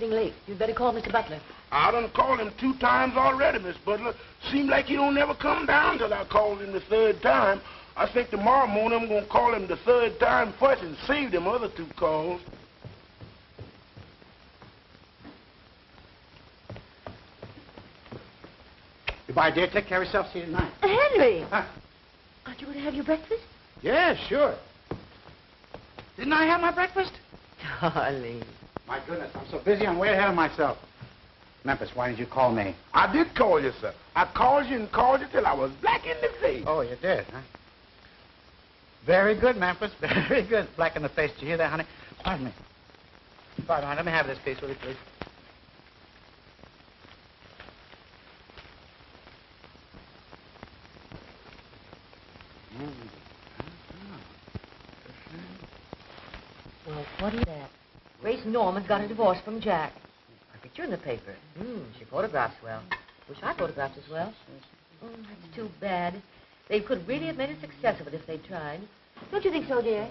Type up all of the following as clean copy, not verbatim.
getting late. You'd better call Mr. Butler. I done called him 2 times already, Miss Butler. Seems like he don't never come down till I called him the 3rd time. I think tomorrow morning I'm gonna call him the 3rd time first and save them other 2 calls. Goodbye, dear. Take care of yourself. See you tonight. Henry! Huh? Aren't you going to have your breakfast? Yeah, sure. Didn't I have my breakfast? Darling. My goodness, I'm so busy, I'm way ahead of myself. Memphis, why didn't you call me? I did call you, sir. I called you and called you till I was black in the face. Oh, you did, huh? Very good, Memphis. Very good. Black in the face. Did you hear that, honey? Pardon me. Pardon me. Let me have this piece, will you, please? Well, what is that? Grace Norman's got a divorce from Jack. A picture in the paper. She photographs well. Wish I photographed as well. That's too bad. They could really have made a success of it if they tried. Don't you think so, dear?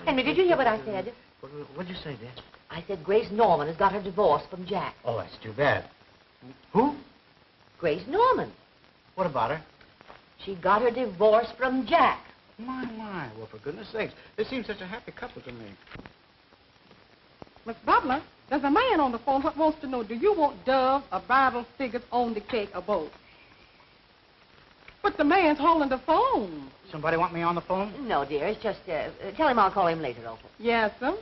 Henry, did you hear what I said? What'd you say, dear? I said Grace Norman has got her divorce from Jack. Oh, that's too bad. Who? Grace Norman. What about her? She got her divorce from Jack. My. Well, for goodness sakes, they seem such a happy couple to me. Miss Butler, there's a man on the phone that wants to know, do you want doves or bridal figures on the cake or both? But the man's holding the phone. Somebody want me on the phone? No, dear. It's just, tell him I'll call him later, Opal. Yes, sir.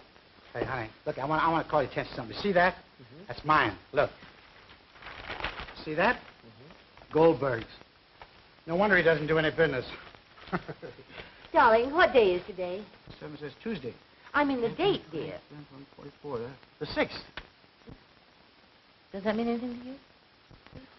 Hey, honey, look, I want to call your attention to something. See that? That's mine. Look. See that? Goldberg's. No wonder he doesn't do any business. Darling, what day is today? 7 says Tuesday. I mean the date, dear. 44, the 6th. Does that mean anything to you?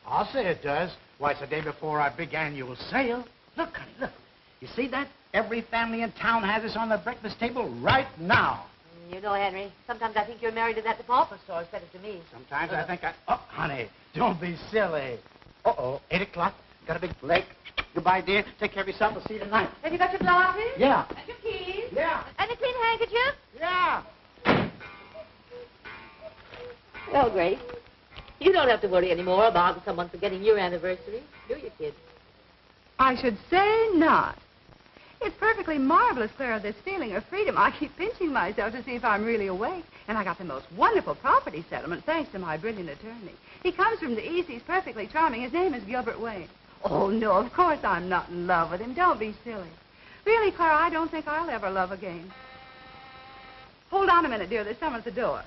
I'll say it does. Why, it's the day before our big annual sale. Look, honey, look. You see that? Every family in town has this on their breakfast table right now. You know, Henry, sometimes I think you're married to that department store instead of to me. Sometimes I think I... Oh, honey, don't be silly. Uh-oh, 8 o'clock. Got a big lake. Goodbye, dear. Take care of yourself. I'll see you tonight. Have you got your glasses? Yeah. And your keys? Yeah. And a clean handkerchief? Yeah. Well, Grace, you don't have to worry anymore about someone forgetting your anniversary, do you, kid? I should say not. It's perfectly marvelous, Clara, this feeling of freedom. I keep pinching myself to see if I'm really awake. And I got the most wonderful property settlement, thanks to my brilliant attorney. He comes from the East. He's perfectly charming. His name is Gilbert Wayne. Oh, no, of course I'm not in love with him. Don't be silly. Really, Clara, I don't think I'll ever love again. Hold on a minute, dear. There's someone at the door.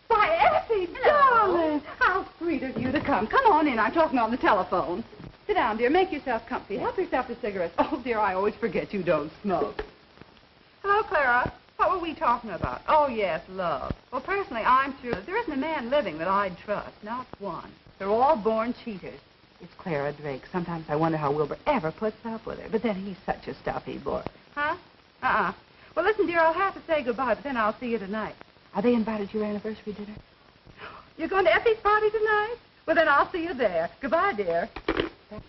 Why, Effie, darling, how sweet of you to come. Come on in. I'm talking on the telephone. Sit down, dear. Make yourself comfy. Help yourself to cigarettes. Oh, dear, I always forget you don't smoke. Hello, Clara. What were we talking about? Oh, yes, love. Well, personally, I'm sure there isn't a man living that I'd trust. Not one. They're all born cheaters. It's Clara Drake. Sometimes I wonder how Wilbur ever puts up with her. But then he's such a stuffy boy. Huh? Well, listen, dear, I'll have to say goodbye, but then I'll see you tonight. Are they invited to your anniversary dinner? You're going to Effie's party tonight? Well, then I'll see you there. Goodbye, dear.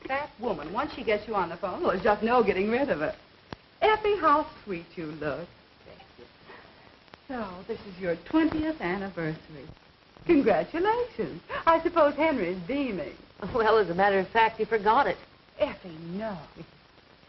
That woman, once she gets you on the phone, well, there's just no getting rid of it. Effie, how sweet you look. So, this is your 20th anniversary. Congratulations. I suppose Henry's beaming. Well, as a matter of fact, he forgot it. Effie, no.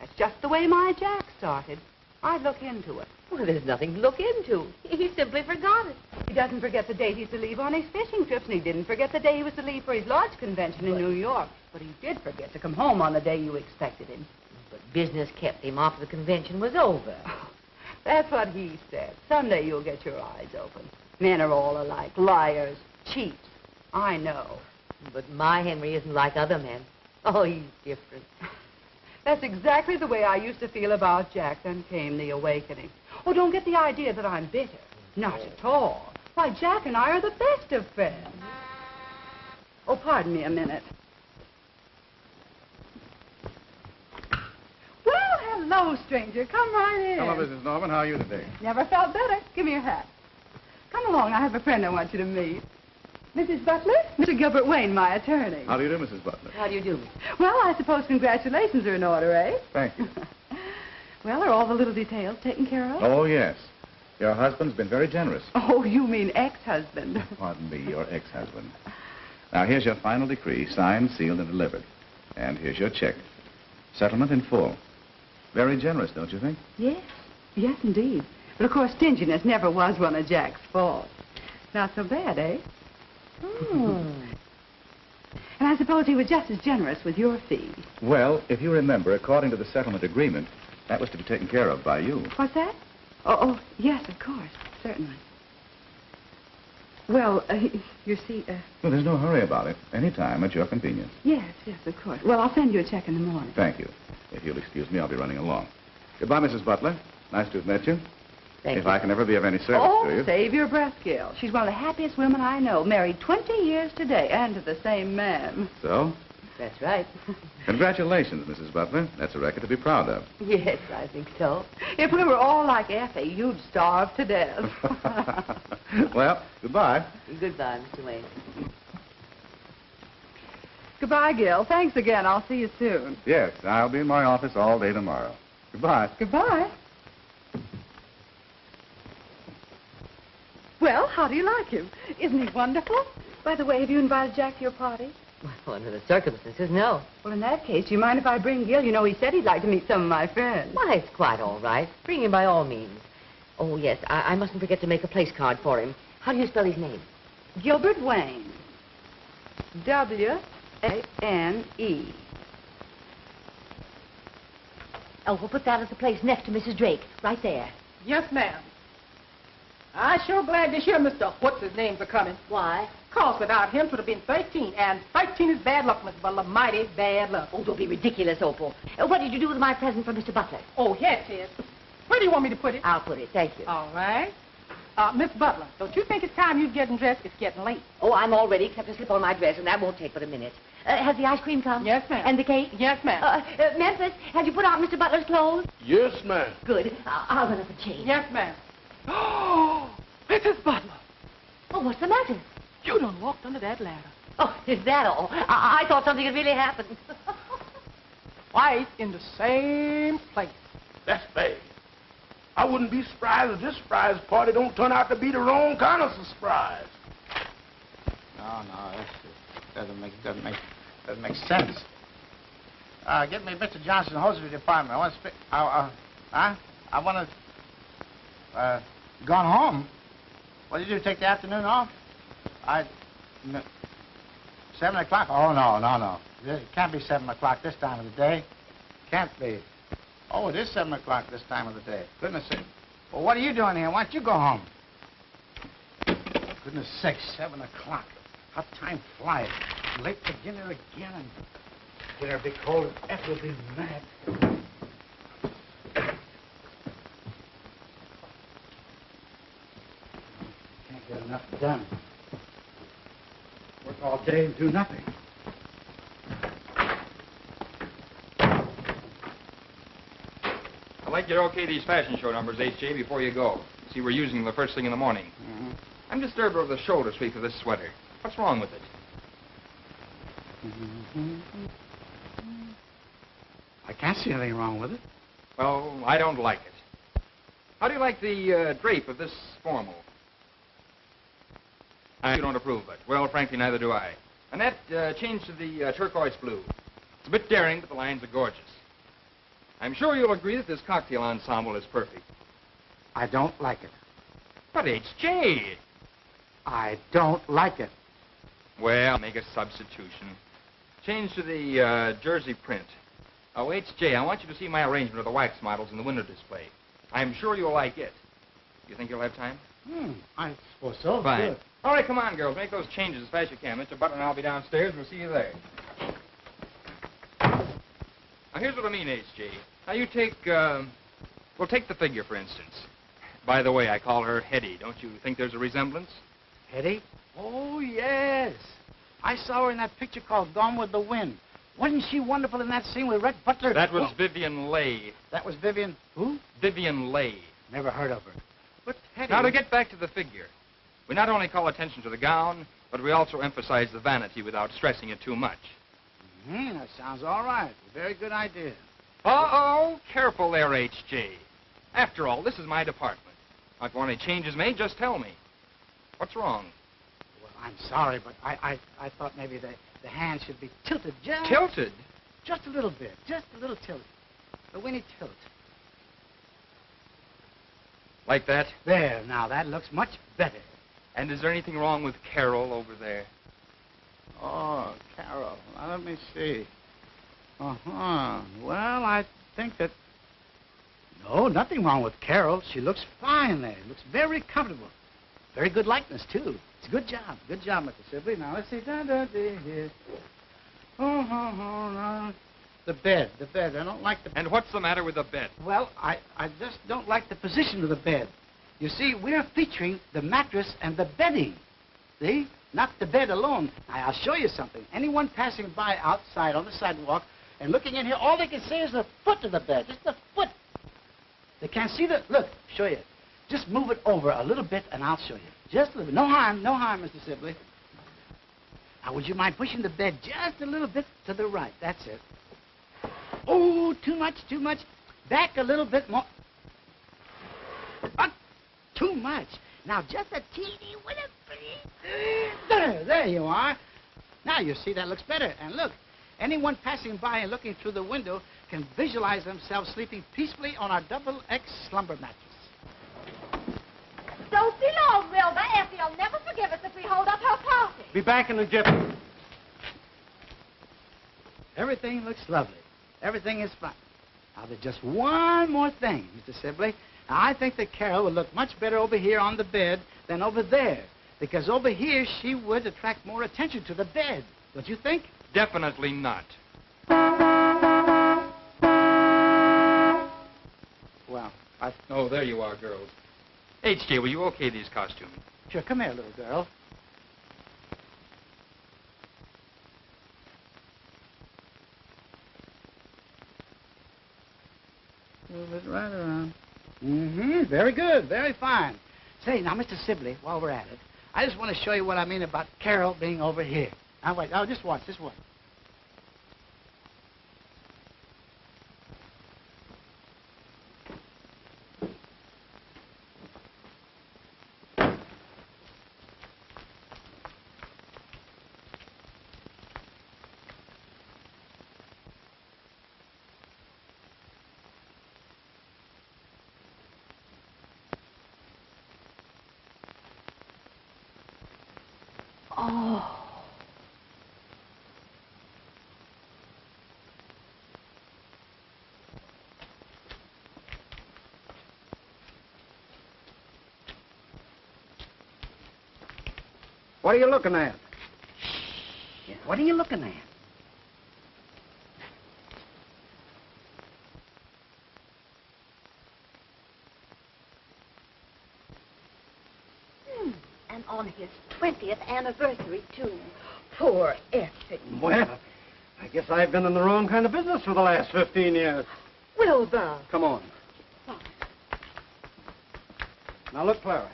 That's just the way my Jack started. I'd look into it. Well, there's nothing to look into. He simply forgot it. He doesn't forget the date he's to leave on his fishing trips, and he didn't forget the day he was to leave for his lodge convention in New York. But he did forget to come home on the day you expected him. But business kept him after the convention was over. Oh, that's what he said. Someday you'll get your eyes open. Men are all alike. Liars. Cheats. I know. But my Henry isn't like other men. Oh, he's different. That's exactly the way I used to feel about Jack. Then came the awakening. Oh, don't get the idea that I'm bitter. Not at all. Why, Jack and I are the best of friends. Oh, pardon me a minute. Well, hello, stranger. Come right in. Hello, Mrs. Norman. How are you today? Never felt better. Give me your hat. Come along. I have a friend I want you to meet. Mrs. Butler? Mr. Gilbert Wayne, my attorney. How do you do, Mrs. Butler? How do you do? Well, I suppose congratulations are in order, eh? Thank you. Well, are all the little details taken care of? Oh, yes. Your husband's been very generous. Oh, you mean ex-husband. Pardon me, your ex-husband. Now, here's your final decree, signed, sealed, and delivered. And here's your check. Settlement in full. Very generous, don't you think? Yes. Yes, indeed. But, of course, stinginess never was one of Jack's faults. Not so bad, eh? And I suppose he was just as generous with your fee. Well, if you remember, according to the settlement agreement, that was to be taken care of by you. What's that? Oh, yes, of course. Certainly. Well, you see, Well, there's no hurry about it. Any time at your convenience. Yes, of course. Well, I'll send you a check in the morning. Thank you. If you'll excuse me, I'll be running along. Goodbye, Mrs. Butler. Nice to have met you. Thank if you. I can ever be of any service to you. Save your breath, Gil. She's one of the happiest women I know. Married 20 years today, and to the same man. So? That's right. Congratulations, Mrs. Butler. That's a record to be proud of. Yes, I think so. If we were all like Effie, you'd starve to death. Well, goodbye. Goodbye, Mr. Wayne. Goodbye, Gil. Thanks again. I'll see you soon. Yes, I'll be in my office all day tomorrow. Goodbye. Goodbye. Well, how do you like him? Isn't he wonderful? By the way, have you invited Jack to your party? Well, under the circumstances, no. Well, in that case, do you mind if I bring Gil? You know, he said he'd like to meet some of my friends. Why, it's quite all right. Bring him by all means. Oh, yes, I mustn't forget to make a place card for him. How do you spell his name? Gilbert Wayne. W-A-N-E. Oh, we'll put that at the place next to Mrs. Drake, right there. Yes, ma'am. I'm sure glad to hear Mr. What's-his-names are coming. Why? 'Cause without him, 'twould have been 13, and 13 is bad luck, Miss Butler, mighty bad luck. Oh, don't be ridiculous, Opal. What did you do with my present for Mr. Butler? Oh, yes, it is. Where do you want me to put it? I'll put it, thank you. All right. Miss Butler, don't you think it's time you're getting dressed? It's getting late. Oh, I'm all ready, except to slip on my dress, and that won't take but a minute. Has the ice cream come? Yes, ma'am. And the cake? Yes, ma'am. Memphis, have you put out Mr. Butler's clothes? Yes, ma'am. Good. I'll run up and change. Yes, ma'am. Oh, Mrs. Butler, Oh, what's the matter? you done walked under that ladder. Oh, is that all? I thought something had really happened. Twice in the same place. That's bad. I wouldn't be surprised if this surprise party don't turn out to be the wrong kind of surprise. No, this doesn't make sense. Get me Mr. Johnson's hosiery department. I want to speak. I want to. Gone home. What did you do? Take the afternoon off? 7 o'clock? Oh, no. It can't be 7 o'clock this time of the day. Can't be. Oh, it is 7 o'clock this time of the day. Goodness sake. Well, what are you doing here? Why don't you go home? Goodness sake, 7 o'clock. How time flies. Late for dinner again, and dinner will be cold, and Effie will be mad. Can't get enough done. Work all day and do nothing. I'd like you to okay these fashion show numbers, H.J., before you go. See, we're using them the first thing in the morning. Mm-hmm. I'm disturbed over the shoulder sweep of this sweater. What's wrong with it? I can't see anything wrong with it. Well, I don't like it. How do you like the drape of this formal? You don't approve of it. Well, frankly, neither do I. And that change to the turquoise blue. It's a bit daring, but the lines are gorgeous. I'm sure you'll agree that this cocktail ensemble is perfect. I don't like it. But H.J. I don't like it. Well, make a substitution. Change to the jersey print. Oh, H.J., I want you to see my arrangement of the wax models in the window display. I'm sure you'll like it. You think you'll have time? I suppose so. Fine. Good. All right, come on, girls. Make those changes as fast as you can. Mr. Butler and I'll be downstairs. We'll see you there. Now, here's what I mean, H.J. Now, you take, well, take the figure, for instance. By the way, I call her Hetty. Don't you think there's a resemblance? Hetty? Oh, yes. I saw her in that picture called Gone with the Wind. Wasn't she wonderful in that scene with Red Butler? That was Vivian Leigh. That was Vivian... Who? Vivian Leigh. Never heard of her. But Hetty... Now, to get back to the figure, we not only call attention to the gown, but we also emphasize the vanity without stressing it too much. That sounds all right. Very good idea. Uh-oh. Careful there, H.J. After all, this is my department. If you want any changes made, just tell me. What's wrong? Well, I'm sorry, but I thought maybe the hand should be tilted just... Tilted? Just a little bit. Just a little tilt. A winny tilt. Like that? There, now, that looks much better. And is there anything wrong with Carol over there? Oh, Carol. Now, let me see. Uh-huh. Well, I think that... No, nothing wrong with Carol. She looks fine there. Looks very comfortable. Very good likeness, too. It's a good job. Good job, Mr. Sibley. Now, let's see. Here. No. The bed. I don't like the... And what's the matter with the bed? Well, I just don't like the position of the bed. You see, we're featuring the mattress and the bedding. See? Not the bed alone. Now, I'll show you something. Anyone passing by outside on the sidewalk and looking in here, all they can see is the foot of the bed. Just the foot. They can't see the... Look, show you. Just move it over a little bit, and I'll show you. Just a little bit. No harm, Mr. Sibley. Now, would you mind pushing the bed just a little bit to the right? That's it. Oh, too much. Back a little bit more. Too much. Now, just a teeny winner. There you are. Now, you see, that looks better. And look, anyone passing by and looking through the window can visualize themselves sleeping peacefully on our double-X slumber mattress. Don't be long, Wilbur. Effie will never forgive us if we hold up her party. Be back in a jiffy. Everything looks lovely. Everything is fine. Now, there's just one more thing, Mr. Sibley. Now, I think that Carol would look much better over here on the bed than over there. Because over here, she would attract more attention to the bed. Don't you think? Definitely not. Well, Oh, there you are, girls. H.J., will you okay these costumes? Sure, come here, little girl. Move it right around. Mm-hmm. Very good. Very fine. Say, now, Mr. Sibley, while we're at it, I just want to show you what I mean about Carol being over here. Now, wait. Oh, just watch. Oh. What are you looking at? Yeah, what are you looking at? And on his 20th anniversary, too. Poor Effie. Well, I guess I've been in the wrong kind of business for the last 15 years. Wilbur. Come on. Fine. Now, look, Clara.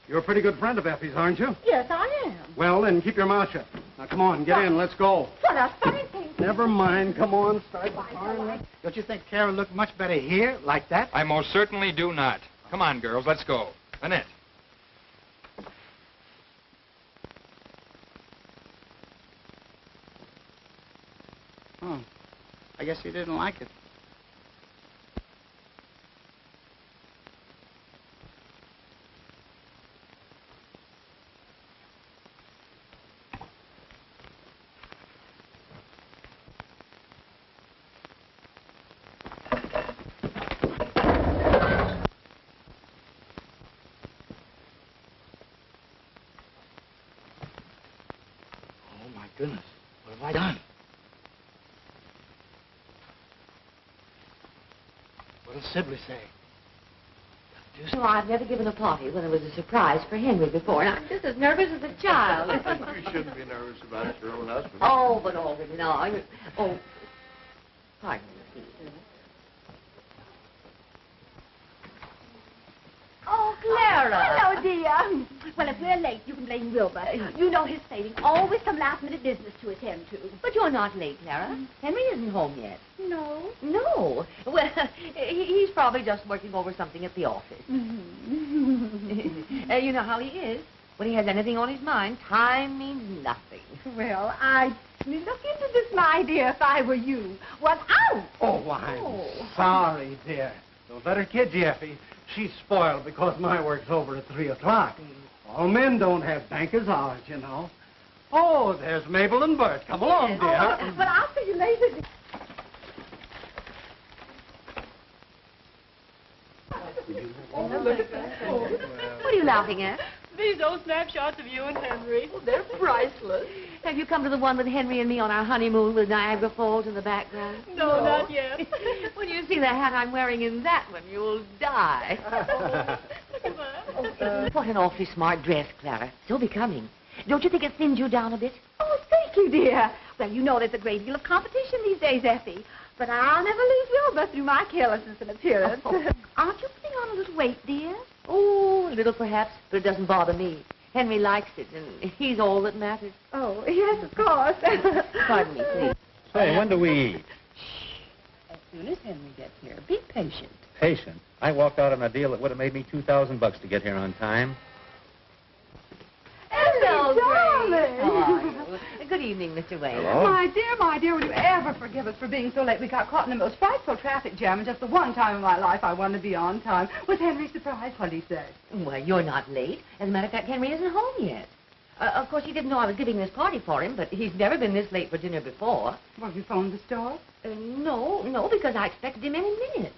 You're a pretty good friend of Effie's, aren't you? Yes, I am. Well, then keep your mouth shut. Now, come on, get in. Let's go. What a funny thing. Never mind. Come on, start the car. Don't you think Carol looked much better here, like that? I most certainly do not. Come on, girls, let's go. Annette. Oh, I guess he didn't like it. Oh, my goodness. What have I done? What does Sibley say? Oh, I've never given a party when it was a surprise for Henry before, and I'm just as nervous as a child. You shouldn't be nervous about your own husband. Oh, but already now. Oh, pardon me, please. Oh, Clara. Hello, dear. Well, if we're late, you can blame Wilbur. You know his failing. Always some last-minute business to attend to. But you're not late, Clara. Henry isn't home yet. No. No. Well, he's probably just working over something at the office. You know how he is. When he has anything on his mind, time means nothing. Well, I'd look into this, my dear, if I were you. What out? Oh, I'm sorry, dear. Don't let her kid you, Effie. She's spoiled because my work's over at 3 o'clock. All men don't have banker's hours, you know. Oh, there's Mabel and Bert. Come along, dear. Well, I'll see you later. What are you laughing at? These old snapshots of you and Henry. Oh, they're priceless. Have you come to the one with Henry and me on our honeymoon with Niagara Falls in the background? No, not yet. When you see the hat I'm wearing in that one, you'll die. What an awfully smart dress, Clara. So becoming. Don't you think it thins you down a bit? Oh, thank you, dear. Well, you know there's a great deal of competition these days, Effie. But I'll never lose Wilbur through my carelessness and appearance. Aren't you putting on a little weight, dear? Oh, a little perhaps, but it doesn't bother me. Henry likes it, and he's all that matters. Oh, yes, of course. Pardon me, please. Say, when do we eat? As soon as Henry gets here. Be patient. Patient. I walked out on a deal that would have made me $2,000 to get here on time. Hello, darling. How are you? Good evening, Mr. Wayne. Hello. My dear, will you ever forgive us for being so late? We got caught in the most frightful traffic jam, and just the one time in my life I wanted to be on time. Was Henry surprised what he said? Well, you're not late. As a matter of fact, Henry isn't home yet. Of course, he didn't know I was giving this party for him, but he's never been this late for dinner before. Well, you phoned the store? No, because I expected him any minute.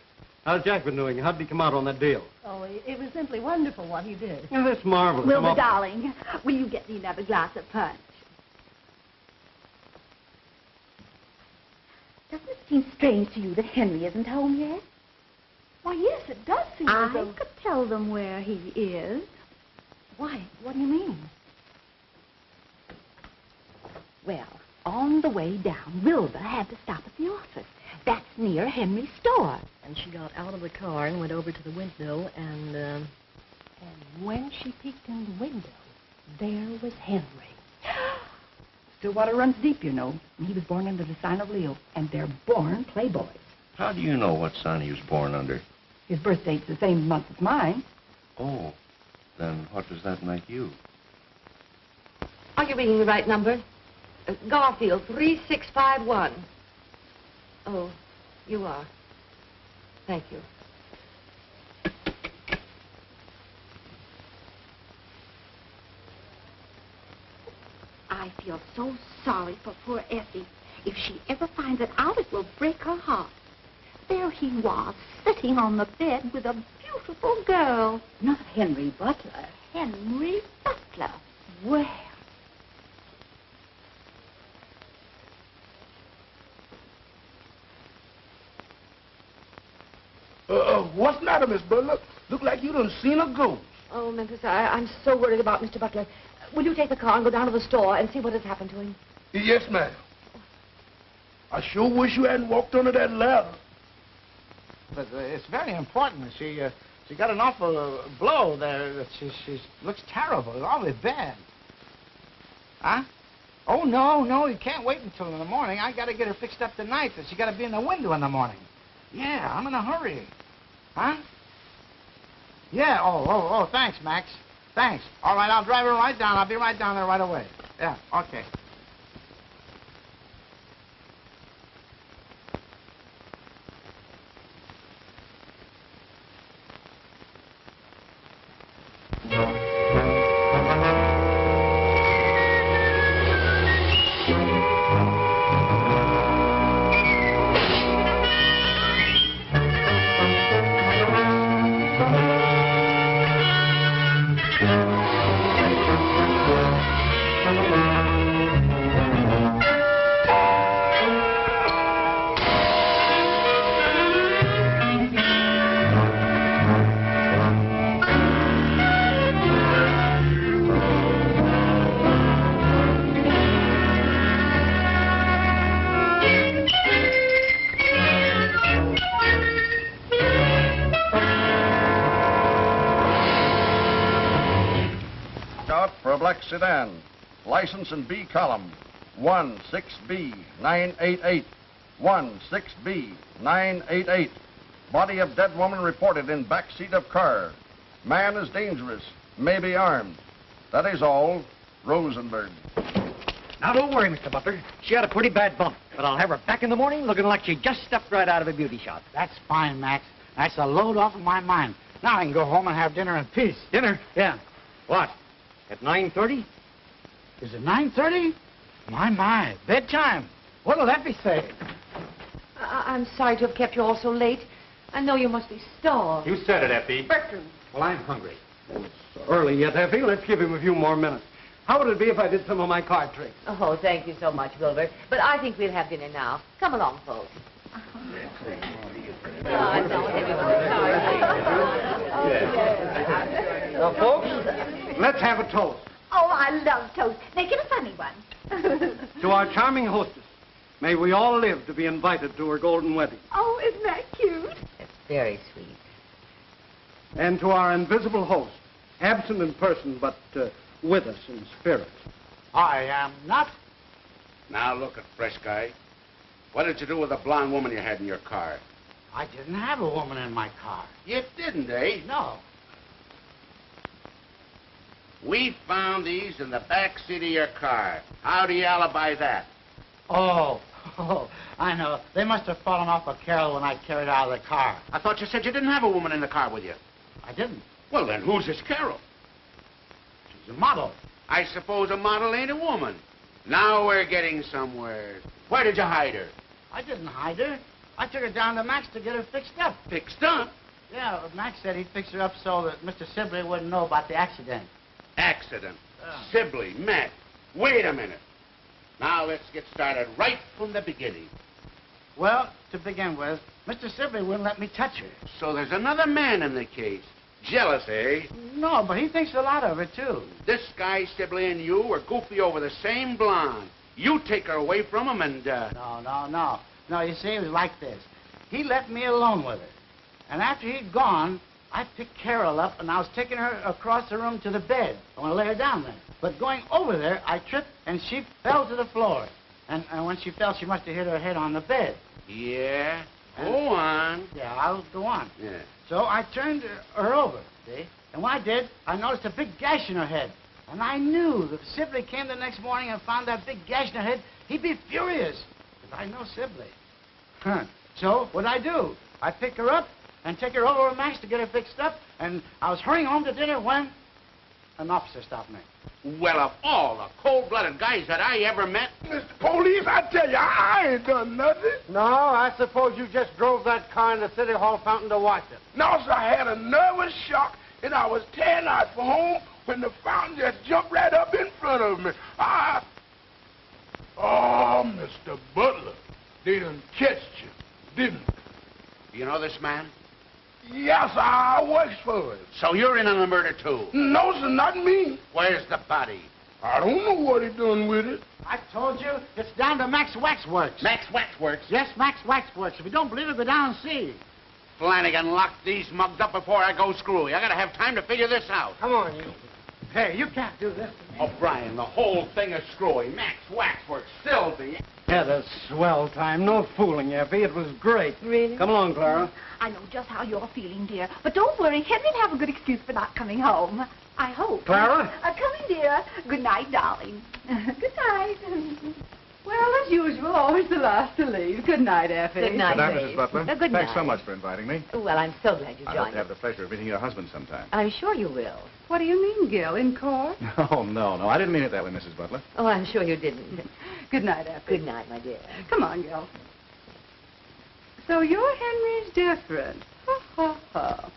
How's Jack been doing? How'd he come out on that deal? Oh, it was simply wonderful what he did. Oh, that's marvelous. Wilbur, darling, will you get me another glass of punch? Doesn't it seem strange to you that Henry isn't home yet? Why, yes, it does seem I as though... could tell them where he is. Why, what do you mean? Well, on the way down, Wilbur had to stop at the office. That's near Henry's store. And she got out of the car and went over to the window, and when she peeked in the window, there was Henry. Stillwater runs deep, you know. He was born under the sign of Leo, and they're born playboys. How do you know what sign he was born under? His birth date's the same month as mine. Oh, then what does that make you? Are you reading the right number? Garfield, 3651. Oh, you are. Thank you. I feel so sorry for poor Effie. If she ever finds it out, it will break her heart. There he was, sitting on the bed with a beautiful girl. Not Henry Butler. Henry Butler. Well. What's the matter, Miss Butler? Look like you done seen a ghost. Oh, Memphis, I'm so worried about Mr. Butler. Will you take the car and go down to the store and see what has happened to him? Yes, ma'am. I sure wish you hadn't walked under that ladder. But it's very important. She got an awful blow there. She looks terrible. It's awfully bad. Huh? Oh, no, you can't wait until in the morning. I got to get her fixed up tonight. She got to be in the window in the morning. Yeah, I'm in a hurry. Huh? Yeah, oh, thanks, Max. Thanks. All right, I'll drive her right down. I'll be right down there right away. Yeah, okay. for a black sedan. License in B column, 16B988. 16B988. Body of dead woman reported in back seat of car. Man is dangerous, may be armed. That is all. Rosenberg. Now, don't worry, Mr. Butler. She had a pretty bad bump, but I'll have her back in the morning looking like she just stepped right out of a beauty shop. That's fine, Max. That's a load off of my mind. Now I can go home and have dinner in peace. Dinner? Yeah. What? At 9:30? Is it 9:30? My, bedtime. What'll Effie say? I'm sorry to have kept you all so late. I know you must be starved. You said it, Effie. Bertram. Well, I'm hungry. It's early yet, Effie. Let's give him a few more minutes. How would it be if I did some of my card tricks? Oh, thank you so much, Wilbur. But I think we'll have dinner now. Come along, folks. Now, folks, let's have a toast. Oh, I love toast. Make it a funny one. To our charming hostess. May we all live to be invited to her golden wedding. Oh, isn't that cute? That's very sweet. And to our invisible host, absent in person, but with us in spirit. I am not. Now, look at fresh guy. What did you do with the blonde woman you had in your car? I didn't have a woman in my car. You didn't, eh? No. We found these in the back seat of your car. How do you alibi that? Oh, I know. They must have fallen off a carol when I carried her out of the car. I thought you said you didn't have a woman in the car with you. I didn't. Well, then who's this Carol? She's a model. I suppose a model ain't a woman. Now we're getting somewhere. Where did you hide her? I didn't hide her. I took her down to Max to get her fixed up. Fixed up? Yeah, Max said he'd fix her up so that Mr. Sibley wouldn't know about the accident. Accident. Sibley, Matt. Wait a minute. Now let's get started right from the beginning. Well, to begin with, Mr. Sibley wouldn't let me touch her. So there's another man in the case. Jealous, eh? No, but he thinks a lot of her, too. This guy, Sibley, and you were goofy over the same blonde. You take her away from him and, No, you see, it was like this. He left me alone with her. And after he'd gone, I picked Carol up, and I was taking her across the room to the bed. I want to lay her down there. But going over there, I tripped, and she fell to the floor. And when she fell, she must have hit her head on the bed. Yeah? Go on. Yeah, I'll go on. Yeah. So I turned her over, see? And when I did, I noticed a big gash in her head. And I knew that if Sibley came the next morning and found that big gash in her head, he'd be furious. Because I know Sibley. So what'd I do? I pick her up and take her over to Max to get her fixed up. And I was hurrying home to dinner when an officer stopped me. Well, of all the cold-blooded guys that I ever met... Mr. Police, I tell you, I ain't done nothing. No, I suppose you just drove that car in the City Hall fountain to watch it. No, sir, I had a nervous shock, and I was tearing out for home when the fountain just jumped right up in front of me. Oh, Mr. Butler, they done catched you, didn't they? You know this man? Yes, I works for him. So you're in on the murder, too? No, sir, not me. Where's the body? I don't know what he done with it. I told you, it's down to Max Waxworks. Max Waxworks? Yes, Max Waxworks. If you don't believe it, go down and see. Flanagan, lock these mugs up before I go screwy. I gotta have time to figure this out. Come on, you. Hey, you can't do this to me. O'Brien, the whole thing is screwy. Max Waxworks, Sylvie. Had a swell time. No fooling, Effie. It was great. Really? Come along, Clara. I know just how you're feeling, dear. But don't worry, Henry'll have a good excuse for not coming home. I hope. Clara? Come in, dear. Good night, darling. Good night. Well, as usual, always the last to leave. Good night, Effie. Good night, Good night, Dave. Mrs. Butler. Good Thanks night. so much for inviting me. Well, I'm so glad you I hope joined to have us. the pleasure of meeting your husband sometime. I'm sure you will. What do you mean, Gil? In court? Oh, no, I didn't mean it that way, Mrs. Butler. Oh, I'm sure you didn't. Good night, Effie. Good night, my dear. Come on, Gil. So your Henry's different. Ha, ha, ha.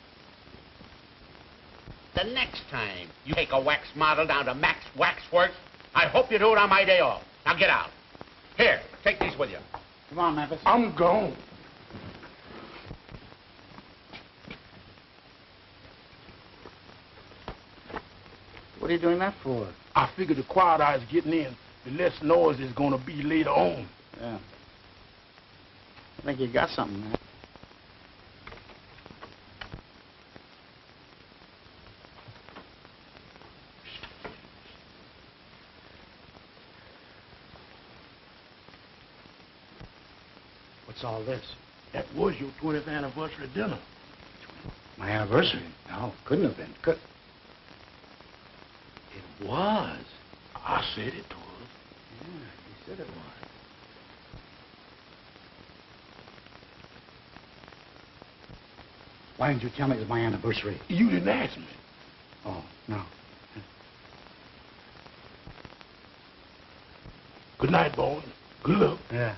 The next time you take a wax model down to Max Waxworks, I hope you do it on my day off. Now get out. Here, take these with you. Come on, Memphis. I'm gone. What are you doing that for? I figure the quiet eyes getting in, the less noise is going to be later on. Yeah. I think you got something there. What's all this? That was your 20th anniversary dinner. My anniversary? No, couldn't have been. It was. I said it was. Yeah, you said it was. Why didn't you tell me it was my anniversary? You didn't ask me. Oh, no. Good night, boy. Good luck. Yeah.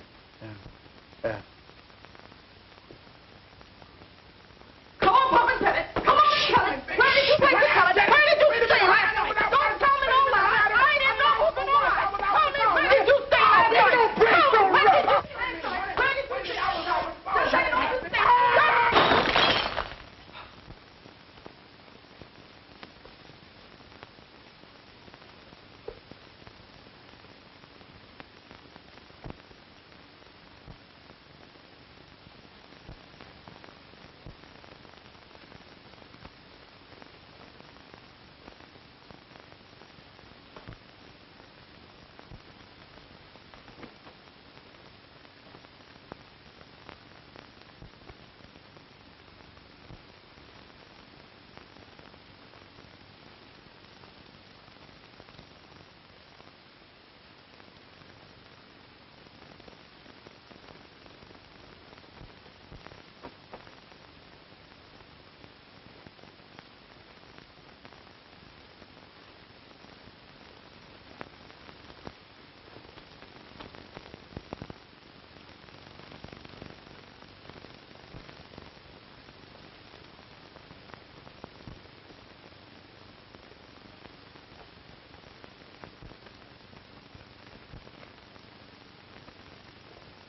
Come on, Pop and tell it. Come on, tell it. Where did you take the salad? Where did you stay last night? Don't tell me no lie. I didn't know who could lie. Tell me, where did you stay last night?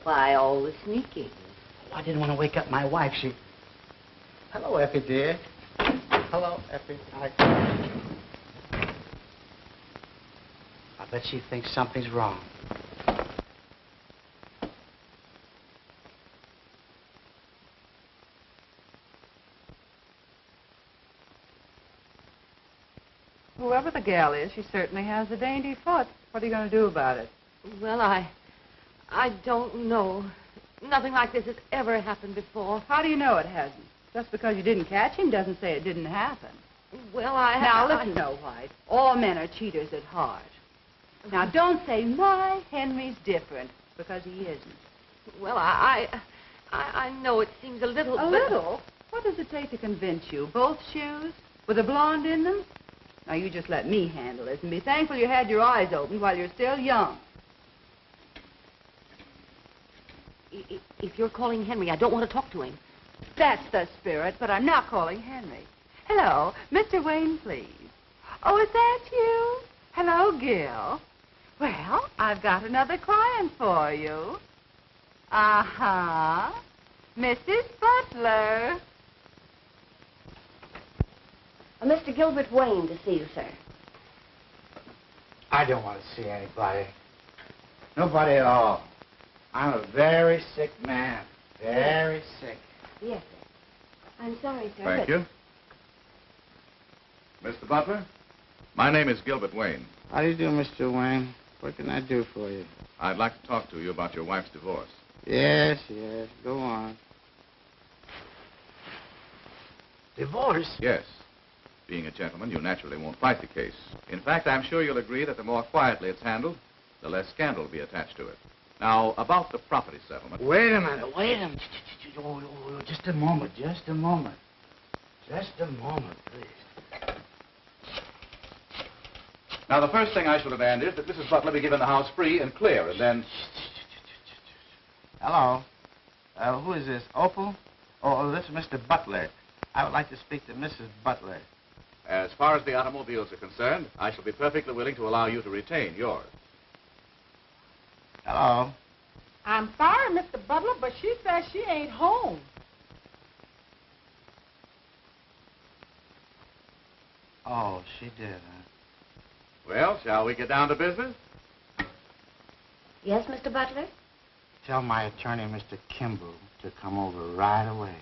Why, all the sneaking. I didn't want to wake up my wife. Hello, Effie, dear. Hello, Effie. I bet she thinks something's wrong. Whoever the gal is, she certainly has a dainty foot. What are you going to do about it? Well, I don't know. Nothing like this has ever happened before. How do you know it hasn't? Just because you didn't catch him doesn't say it didn't happen. Well, Now, listen, though, White. All men are cheaters at heart. Now, don't say, my Henry's different, because he isn't. Well, I know it seems a little... A little? What does it take to convince you? Both shoes? With a blonde in them? Now, you just let me handle it, and be thankful you had your eyes open while you're still young. If you're calling Henry, I don't want to talk to him. That's the spirit, but I'm not calling Henry. Hello, Mr. Wayne, please. Oh, is that you? Hello, Gil. Well, I've got another client for you. Uh-huh. Mrs. Butler. Mr. Gilbert Wayne to see you, sir. I don't want to see anybody. Nobody at all. I'm a very sick man. Very sick. Yes, sir. I'm sorry, sir. Thank you. Mr. Butler, my name is Gilbert Wayne. How do you do, Mr. Wayne? What can I do for you? I'd like to talk to you about your wife's divorce. Yes. Go on. Divorce? Yes. Being a gentleman, you naturally won't fight the case. In fact, I'm sure you'll agree that the more quietly it's handled, the less scandal will be attached to it. Now, about the property settlement. Wait a minute. Oh, just a moment, please. Now, the first thing I shall demand is that Mrs. Butler be given the house free and clear, and then... Hello. Who is this? Opal? Oh, this is Mr. Butler. I would like to speak to Mrs. Butler. As far as the automobiles are concerned, I shall be perfectly willing to allow you to retain yours. Hello. I'm sorry, Mr. Butler, but she says she ain't home. Oh, she did, huh? Well, shall we get down to business? Yes, Mr. Butler? Tell my attorney, Mr. Kimball, to come over right away.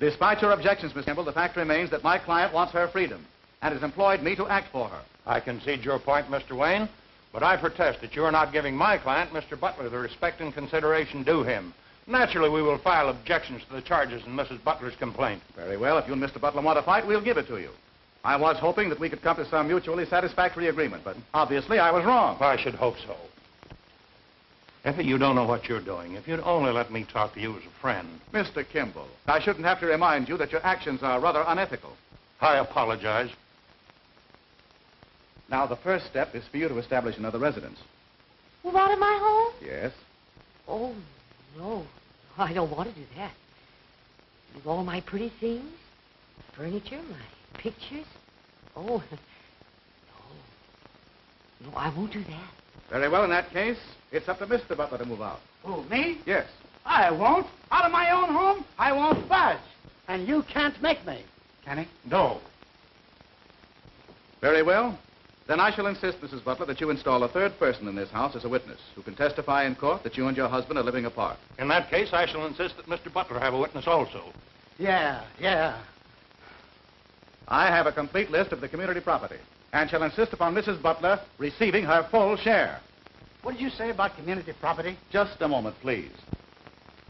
Despite your objections, Miss Kimball, the fact remains that my client wants her freedom and has employed me to act for her. I concede your point, Mr. Wayne, but I protest that you are not giving my client, Mr. Butler, the respect and consideration due him. Naturally, we will file objections to the charges in Mrs. Butler's complaint. Very well. If you and Mr. Butler want to fight, we'll give it to you. I was hoping that we could come to some mutually satisfactory agreement, but obviously I was wrong. I should hope so. Effie, you don't know what you're doing. If you'd only let me talk to you as a friend. Mr. Kimball, I shouldn't have to remind you that your actions are rather unethical. I apologize. Now, the first step is for you to establish another residence. Move out of my home? Yes? Oh, no. I don't want to do that. Leave all my pretty things, furniture, my pictures. Oh, no. No, I won't do that. Very well, in that case, it's up to Mr. Butler to move out. Who, me? Yes. I won't. Out of my own home, I won't budge. And you can't make me. Can he? No. Very well. Then I shall insist, Mrs. Butler, that you install a third person in this house as a witness who can testify in court that you and your husband are living apart. In that case, I shall insist that Mr. Butler have a witness also. Yeah. I have a complete list of the community property and shall insist upon Mrs. Butler receiving her full share. What did you say about community property? Just a moment, please.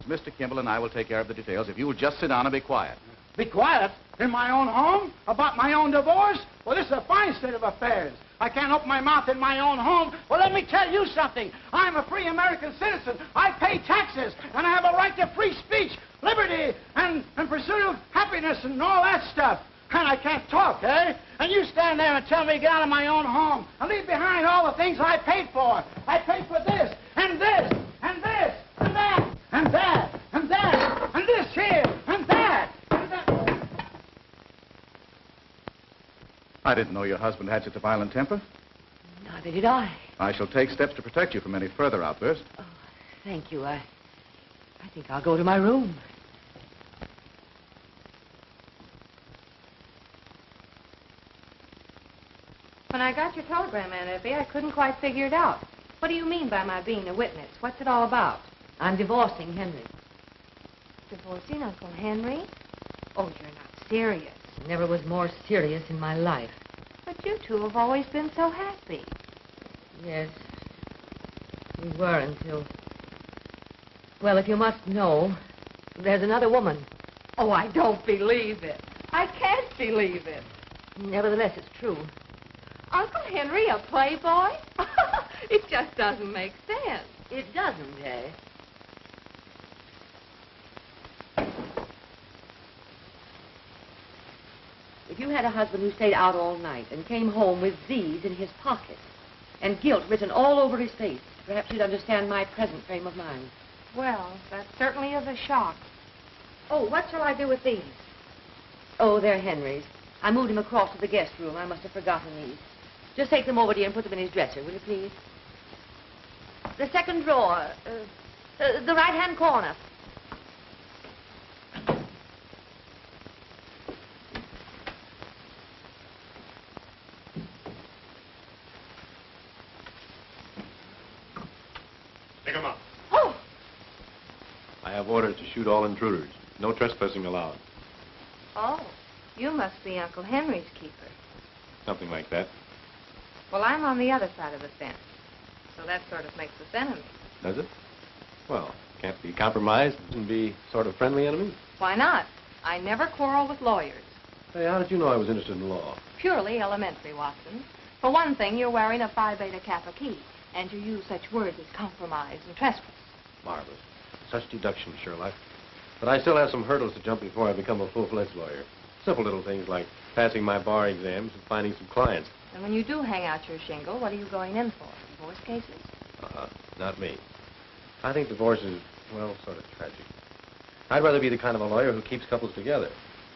Mr. Kimball and I will take care of the details if you will just sit down and be quiet. Be quiet? In my own home? About my own divorce? Well, this is a fine state of affairs. I can't open my mouth in my own home. Well, let me tell you something. I'm a free American citizen. I pay taxes, and I have a right to free speech, liberty, and pursuit of happiness and all that stuff. And I can't talk, eh? And you stand there and tell me to get out of my own home and leave behind all the things I paid for. I paid for this, and this, and this, and that, and that, and that, and this here, and that, and that. I didn't know your husband had such a violent temper. Neither did I. I shall take steps to protect you from any further outbursts. Oh, thank you. I think I'll go to my room. When I got your telegram, Aunt Effie, I couldn't quite figure it out. What do you mean by my being a witness? What's it all about? I'm divorcing Henry. Divorcing Uncle Henry? Oh, you're not serious. Never was more serious in my life. But you two have always been so happy. Yes, we were until... Well, if you must know, there's another woman. Oh, I don't believe it. I can't believe it. Nevertheless, it's true. Uncle Henry, a playboy? It just doesn't make sense. It doesn't, eh? If you had a husband who stayed out all night and came home with these in his pocket and guilt written all over his face, perhaps you'd understand my present frame of mind. Well, that certainly is a shock. Oh, what shall I do with these? Oh, they're Henry's. I moved him across to the guest room. I must have forgotten these. Just take them over, dear, and put them in his dresser, will you, please? The second drawer. The right-hand corner. Stick 'em up. Oh! I have orders to shoot all intruders. No trespassing allowed. Oh, you must be Uncle Henry's keeper. Something like that. Well, I'm on the other side of the fence. So that sort of makes us enemies. Does it? Well, can't be compromised and be sort of friendly enemies. Why not? I never quarrel with lawyers. Hey, how did you know I was interested in law? Purely elementary, Watson. For one thing, you're wearing a Phi Beta Kappa key, and you use such words as compromise and trespass. Marvelous. Such deduction, Sherlock. But I still have some hurdles to jump before I become a full-fledged lawyer. Simple little things like passing my bar exams and finding some clients. And when you do hang out your shingle, what are you going in for? Divorce cases? Not me. I think divorce is, well, sort of tragic. I'd rather be the kind of a lawyer who keeps couples together.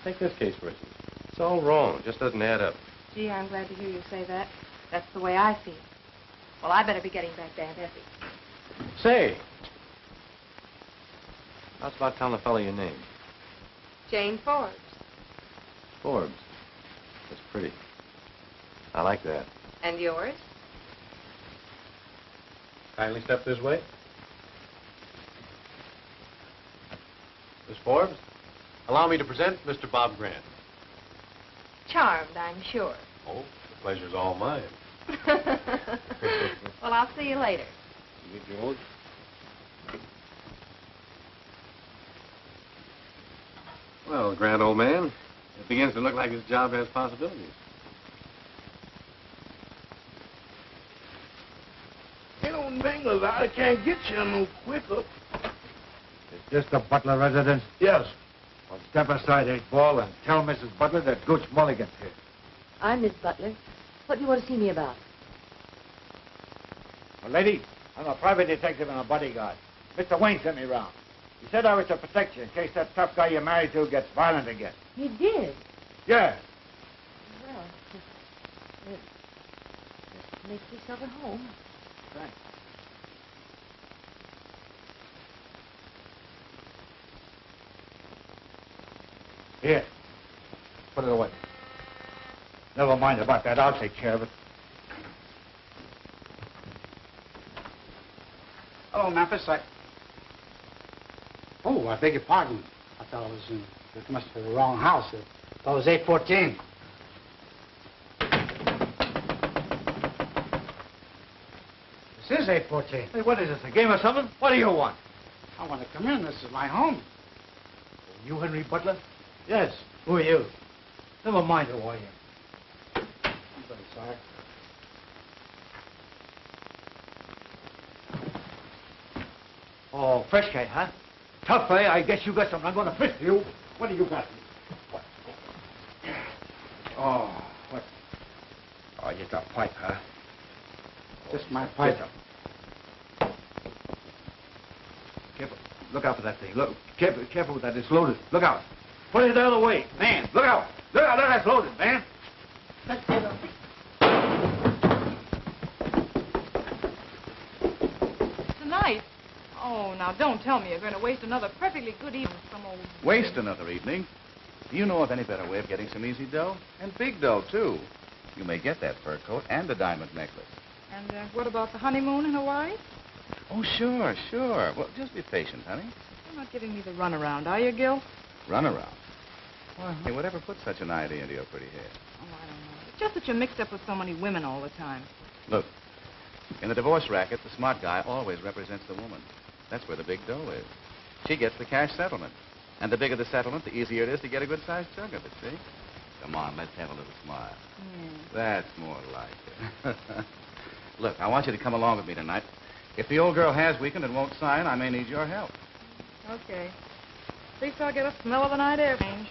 Take this case, for instance. It's all wrong. It just doesn't add up. Gee, I'm glad to hear you say that. That's the way I feel. Well, I better be getting back to Aunt Effie. Say, how's about telling the fellow your name? Jane Forbes. Forbes. That's pretty. I like that. And yours? Kindly step this way. Miss Forbes, allow me to present Mr. Bob Grant. Charmed, I'm sure. Oh, the pleasure's all mine. Well, I'll see you later. You get yours? Well, grand old man, it begins to look like his job has possibilities. They don't mingle. I can't get you no quicker. Is this the Butler residence? Yes. Well, step aside, 8-ball, and tell Mrs. Butler that Gooch Mulligan's here. I'm Miss Butler. What do you want to see me about? Well, lady, I'm a private detective and a bodyguard. Mr. Wayne sent me around. He said I was to protect you in case that tough guy you're married to gets violent again. He did? Yeah. Well, just make yourself at home. Thanks. Here. Put it away. Never mind about that. I'll take care of it. Hello, Memphis. Oh, I beg your pardon. I thought I was in... This must be the wrong house. I thought it was 814. This is 814. Hey, what is this, a game or something? What do you want? I want to come in. This is my home. You Henry Butler? Yes. Who are you? Never mind who I am. I'm very sorry. Oh, fresh guy, huh? Tough, eh? I guess you got something. I'm going to fist you. What do you got? What? Oh, what? Oh, you got a pipe, huh? Just my pipe. Careful. Look out for that thing. Look, careful with that. It's loaded. Look out. Put it the other way. Man, look out. Look out. That's loaded, man. Let's get up. Tonight? Oh, now don't tell me you're going to waste another perfectly good evening with some old... Waste another evening? Do you know of any better way of getting some easy dough? And big dough, too. You may get that fur coat and a diamond necklace. And what about the honeymoon in Hawaii? Oh, sure, sure. Well, just be patient, honey. You're not giving me the runaround, are you, Gil? Run around. Well, hey, whatever put such an idea into your pretty head? Oh, I don't know. It's just that you're mixed up with so many women all the time. Look, in the divorce racket, the smart guy always represents the woman. That's where the big dough is. She gets the cash settlement. And the bigger the settlement, the easier it is to get a good-sized chunk of it, see? Come on, let's have a little smile. That's more like it. Look, I want you to come along with me tonight. If the old girl has weakened and won't sign, I may need your help. Okay. At least I'll get a smell of the night air change.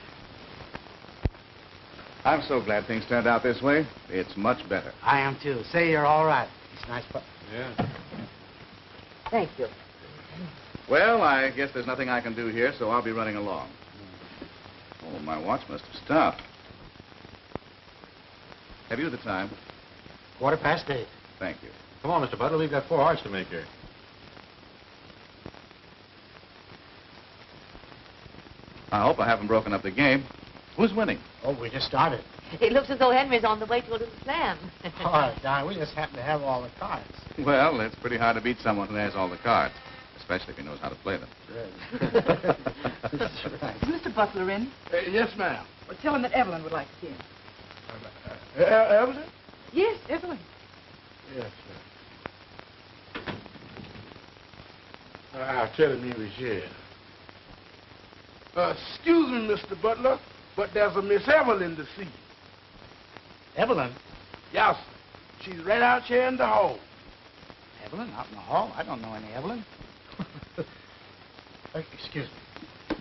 I'm so glad things turned out this way. It's much better. I am, too. Say you're all right. It's nice, but... Yeah. Thank you. Well, I guess there's nothing I can do here, so I'll be running along. Oh, my watch must have stopped. Have you the time? 8:15. Thank you. Come on, Mr. Butler. We've got 4 hearts to make here. I hope I haven't broken up the game. Who's winning? Oh, we just started. It looks as though Henry's on the way to a little slam. Oh, Don, we just happen to have all the cards. Well, it's pretty hard to beat someone who has all the cards, especially if he knows how to play them. That's right. Is Mr. Butler in? Yes, ma'am. Well, tell him that Evelyn would like to see him. Evelyn? Yes, Evelyn. Yes, sir. I'll tell him he was here. Excuse me, Mr. Butler, but there's a Miss Evelyn to see. Evelyn? Yes, sir. She's right out here in the hall. Evelyn? Out in the hall? I don't know any Evelyn. Excuse me.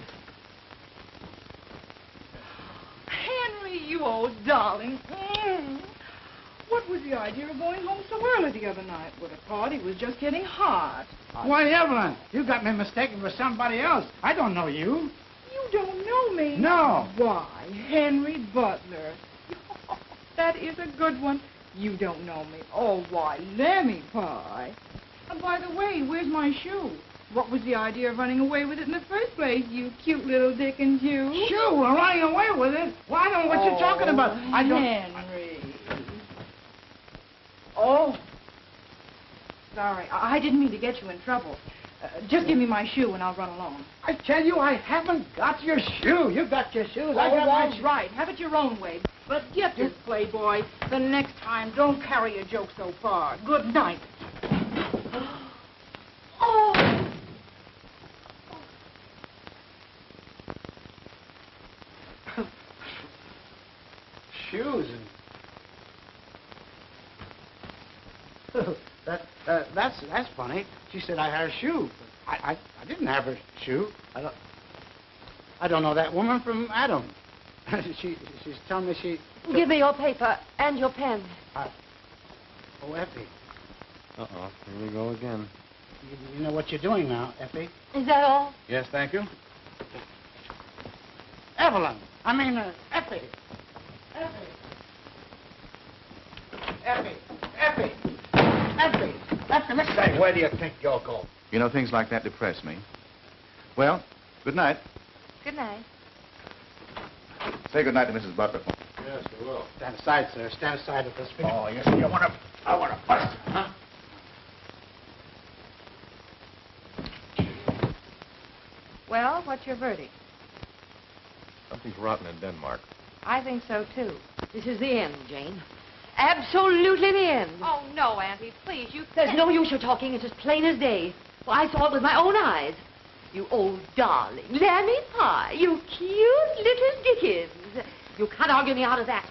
Henry, you old darling. What was the idea of going home so early the other night? Would have thought he was just getting hot. Why, Evelyn, you got me mistaken for somebody else. I don't know you. You don't know me? No. Why, Henry Butler. That is a good one. You don't know me. Oh, why, Lemmy Pie. And by the way, where's my shoe? What was the idea of running away with it in the first place, you cute little Dickens, you? Shoe? Running away with it? Well, I don't know what you're talking about. I don't... Henry. Oh. Sorry, I didn't mean to get you in trouble. Just give me my shoe and I'll run along. I tell you, I haven't got your shoe. You got your shoes. I got all my right. Have it your own way. But get this, Playboy. The next time, don't carry a joke so far. Good night. Oh! That's funny. She said I had a shoe. I didn't have her shoe. I don't know that woman from Adam. She's telling me she... Give me your paper and your pen. Oh, Effie. Uh-oh. Here we go again. You know what you're doing now, Effie? Is that all? Yes, thank you. Evelyn. Effie. Effie, listen. Say, where do you think you'll go? You know, things like that depress me. Well, good night. Good night. Say good night to Mrs. Butler. Yes, I will. Stand aside, sir. Stand aside with this. Oh, you see, I want to bust him, huh? Well, what's your verdict? Something's rotten in Denmark. I think so, too. This is the end, Jane. Absolutely the end. Oh, no, Auntie, please, you There's can't. no use you're talking. It's as plain as day. Well, I saw it with my own eyes. You old darling. Lammy pie. You cute little Dickens. You can't argue me out of that.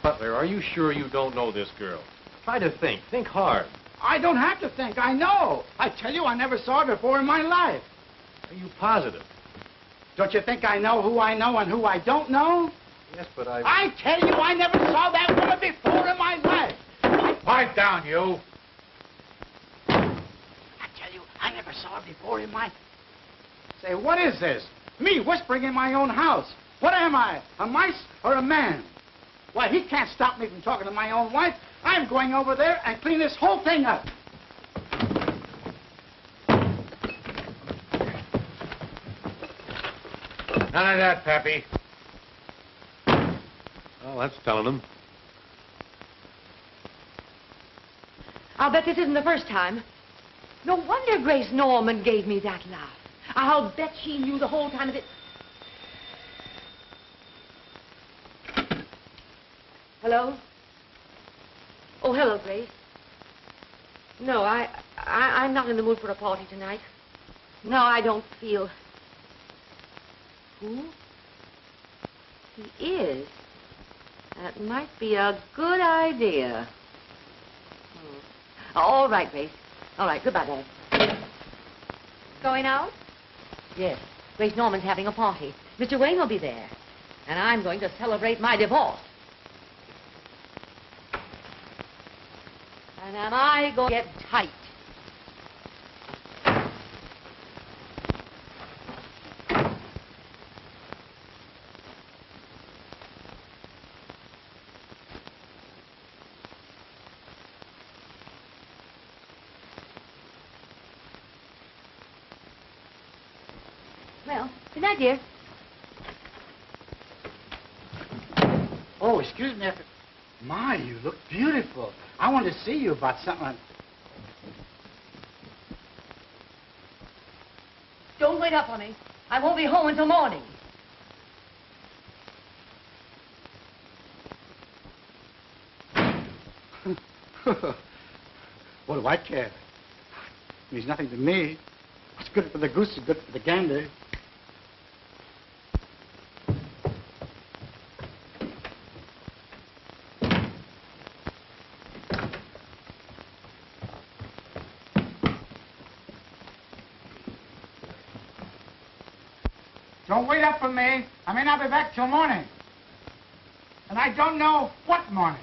Butler, are you sure you don't know this girl? Try to think. Think hard. I don't have to think. I know. I tell you, I never saw her before in my life. Are you positive? Don't you think I know who I know and who I don't know? Yes, but I... I tell you, I never saw that woman before in my life. Pipe down, you. I tell you, I never saw her before in my... Say, what is this? Me whispering in my own house. What am I, a mice or a man? Why, he can't stop me from talking to my own wife. I'm going over there and clean this whole thing up. None of that, Pappy. Well, that's telling them. I'll bet this isn't the first time. No wonder Grace Norman gave me that laugh. I'll bet she knew the whole time of it. Hello? Oh, hello, Grace. No, I'm not in the mood for a party tonight. No, I don't feel... Who? He is. That might be a good idea. All right, Grace. All right, goodbye, Dad. Going out? Yes. Grace Norman's having a party. Mr. Wayne will be there. And I'm going to celebrate my divorce. And am I going to get tight? Well, good night, dear. Oh, excuse me. My, you look beautiful. I wanted to see you about something. Don't wait up on me. I won't be home until morning. What do I care? It means nothing to me. What's good for the goose is good for the gander. Don't wait up for me. I may not be back till morning. And I don't know what morning.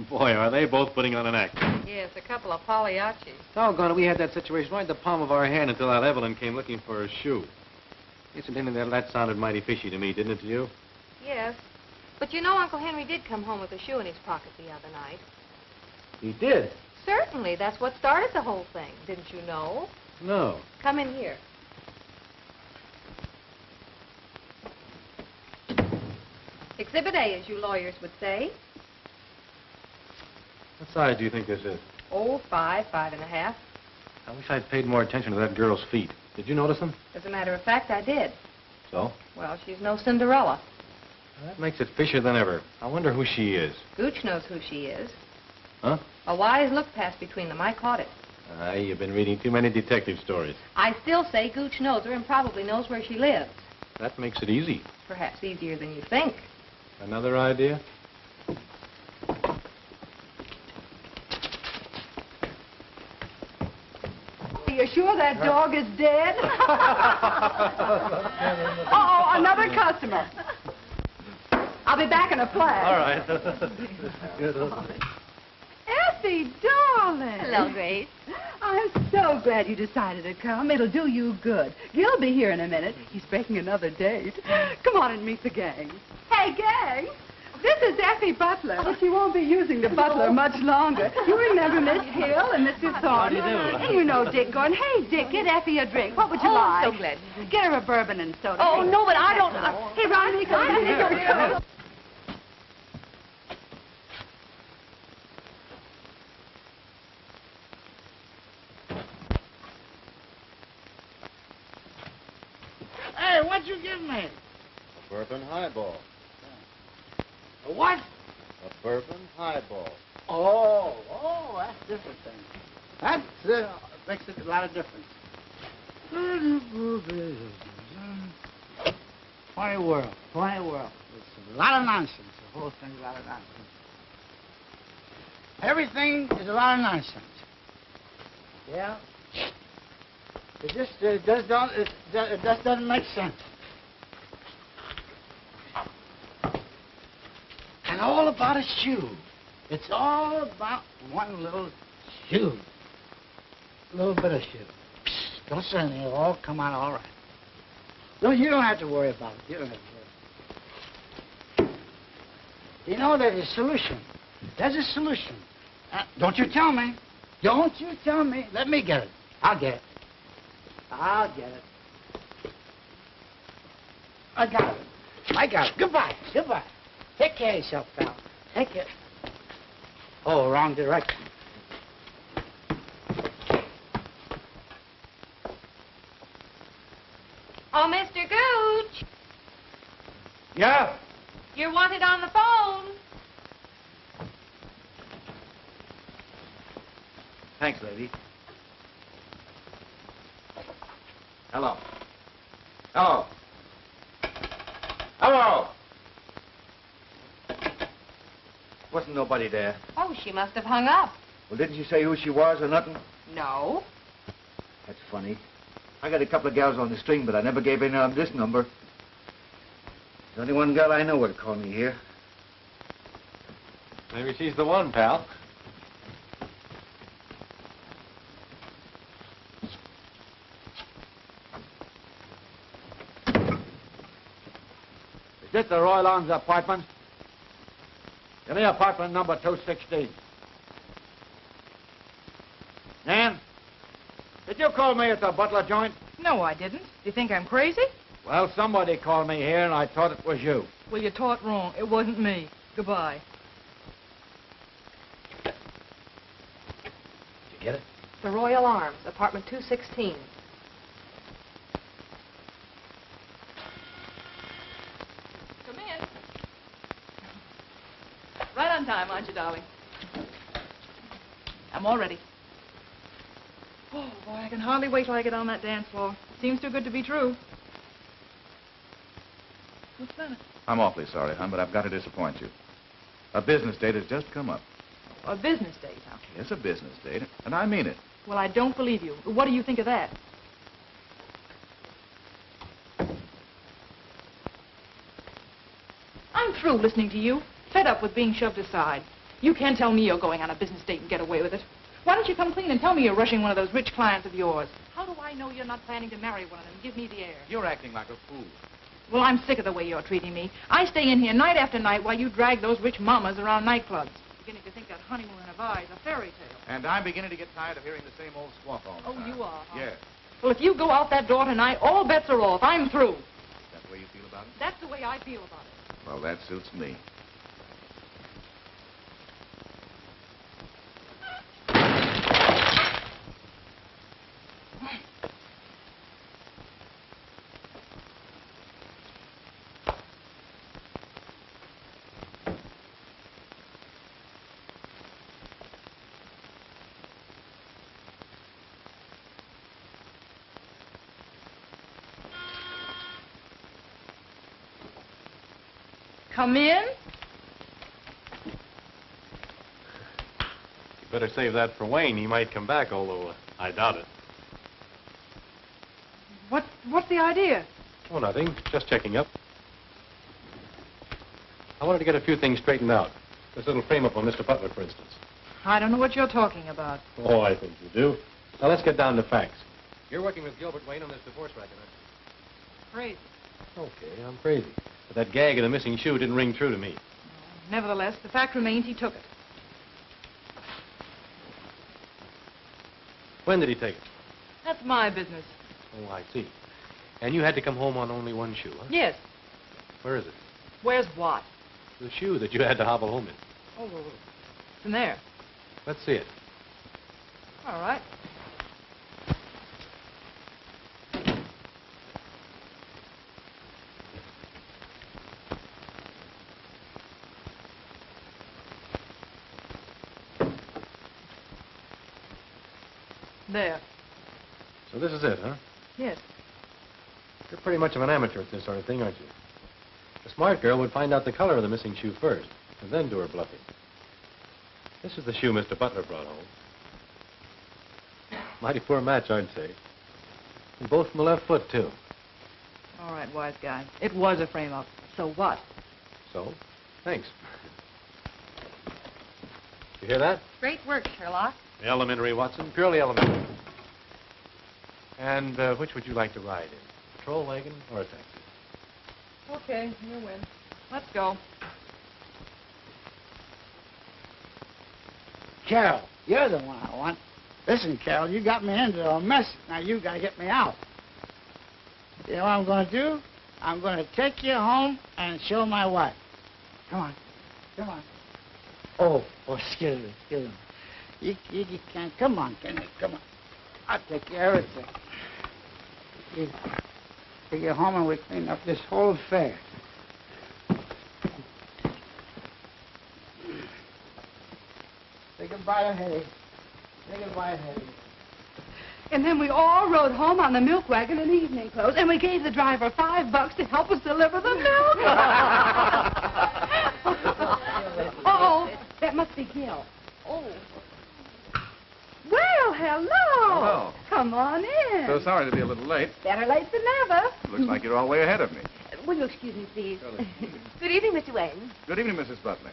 Boy, are they both putting on an act. Yes, a couple of Pagliaccis. Doggone it, we had that situation right in the palm of our hand until Aunt Evelyn came looking for her shoe. Incidentally, that sounded mighty fishy to me, didn't it to you? Yes. But you know Uncle Henry did come home with a shoe in his pocket the other night. He did? Certainly. That's what started the whole thing. Didn't you know? No. Come in here. Exhibit A, as you lawyers would say. What size do you think this is? Oh, 5, 5.5. I wish I'd paid more attention to that girl's feet. Did you notice them? As a matter of fact, I did. So? Well, she's no Cinderella. That makes it fishier than ever. I wonder who she is. Gooch knows who she is. Huh? A wise look passed between them. I caught it. You've been reading too many detective stories. I still say Gooch knows her and probably knows where she lives. That makes it easy. Perhaps easier than you think. Another idea? sure that dog is dead? Uh-oh, another customer. I'll be back in a flash. All right. Effie, darling. Hello, Grace. I'm so glad you decided to come. It'll do you good. Gil'll be here in a minute. He's breaking another date. Come on and meet the gang. Hey, gang. This is Effie Butler, but she won't be using the butler much longer. You remember Miss Hill and Mr. Thornton? How do you do? And you know Dick going, hey, Dick, get Effie a drink. What would you like? I'm so glad. Get her a bourbon and soda. Oh, no, but I don't... Hey, Ronnie, come here. Hey, what'd you give me? A bourbon highball. A what? A bourbon highball. Oh, that's different then. That makes it a lot of difference. Funny world, funny world. It's a lot of nonsense. The whole thing's a lot of nonsense. Everything is a lot of nonsense. Yeah. It just doesn't make sense. And all about a shoe. It's all about one little shoe. A little bit of shoe. Psst, don't say anything. It'll all come out all right. No, you don't have to worry about it. You don't have to worry. You know, there's a solution. There's a solution. Don't you tell me. Don't you tell me. Let me get it. I'll get it. I'll get it. I got it. I got it. Goodbye. Goodbye. Take care of yourself, pal. Take care. Oh, wrong direction. Oh, Mr. Gooch. Yeah? You're wanted on the phone. Thanks, lady. Hello. Hello. Hello. Wasn't nobody there. Oh, she must have hung up. Well, didn't she say who she was or nothing? No. That's funny. I got a couple of gals on the string, but I never gave any of this number. There's only one girl I know would call me here. Maybe she's the one, pal. Is this the Royal Arms apartment? Give me apartment number 216. Nan, did you call me at the Butler joint? No, I didn't. Do you think I'm crazy? Well, somebody called me here, and I thought it was you. Well, you taught wrong. It wasn't me. Goodbye. Did you get it? The Royal Arms, apartment 216. Come in. Right on time, aren't you, darling? I'm all ready. Oh, boy, I can hardly wait till I get on that dance floor. Seems too good to be true. What's that? I'm awfully sorry, hon, but I've got to disappoint you. A business date has just come up. A business date, huh? Yes, a business date, and I mean it. Well, I don't believe you. What do you think of that? I'm through listening to you. Fed up with being shoved aside. You can't tell me you're going on a business date and get away with it. Why don't you come clean and tell me you're rushing one of those rich clients of yours? How do I know you're not planning to marry one of them? Give me the air. You're acting like a fool. Well, I'm sick of the way you're treating me. I stay in here night after night while you drag those rich mamas around nightclubs. Beginning to think that honeymoon in a vase is a fairy tale. And I'm beginning to get tired of hearing the same old squawk all the time. Oh, you are, huh? Yes. Well, if you go out that door tonight, all bets are off. I'm through. That's the way you feel about it? That's the way I feel about it. Well, that suits me. Come in. You better save that for Wayne. He might come back, although I doubt it. What's the idea? Oh, nothing. Just checking up. I wanted to get a few things straightened out. This little frame-up on Mr. Butler, for instance. I don't know what you're talking about. Oh, I think you do. Now, let's get down to facts. You're working with Gilbert Wayne on this divorce racket, aren't you? Crazy. Okay, I'm crazy. But that gag of the missing shoe didn't ring true to me. Nevertheless, the fact remains he took it. When did he take it? That's my business. Oh, I see. And you had to come home on only one shoe, huh? Yes. Where is it? Where's what? The shoe that you had to hobble home in. Oh, it's in there. Let's see it. All right. There. So this is it, huh? Yes. You're pretty much of an amateur at this sort of thing, aren't you? A smart girl would find out the color of the missing shoe first, and then do her bluffing. This is the shoe Mr. Butler brought home. Mighty poor match, I'd say. And both from the left foot, too. All right, wise guy. It was a frame-up. So what? So, thanks. You hear that? Great work, Sherlock. Elementary, Watson. Purely elementary. And which would you like to ride in? Patrol wagon or a taxi? Okay, you win. Let's go. Carol, you're the one I want. Listen, Carol, you got me into a mess. Now you got to get me out. You know what I'm going to do? I'm going to take you home and show my wife. Come on. Come on. Oh, excuse me. You can't. Come on, can you? Come on. I'll take care of everything. You take you home and we clean up this whole affair. Say goodbye to Hetty. Say goodbye to Hetty. And then we all rode home on the milk wagon in evening clothes, and we gave the driver $5 to help us deliver the milk. Uh-oh, that must be Gil. Oh. Well, hello. Hello. Come on in. So sorry to be a little late. Better late than never. Looks like you're all way ahead of me. Will you excuse me, please? Good evening, Mr. Wayne. Good evening, Mrs. Butler.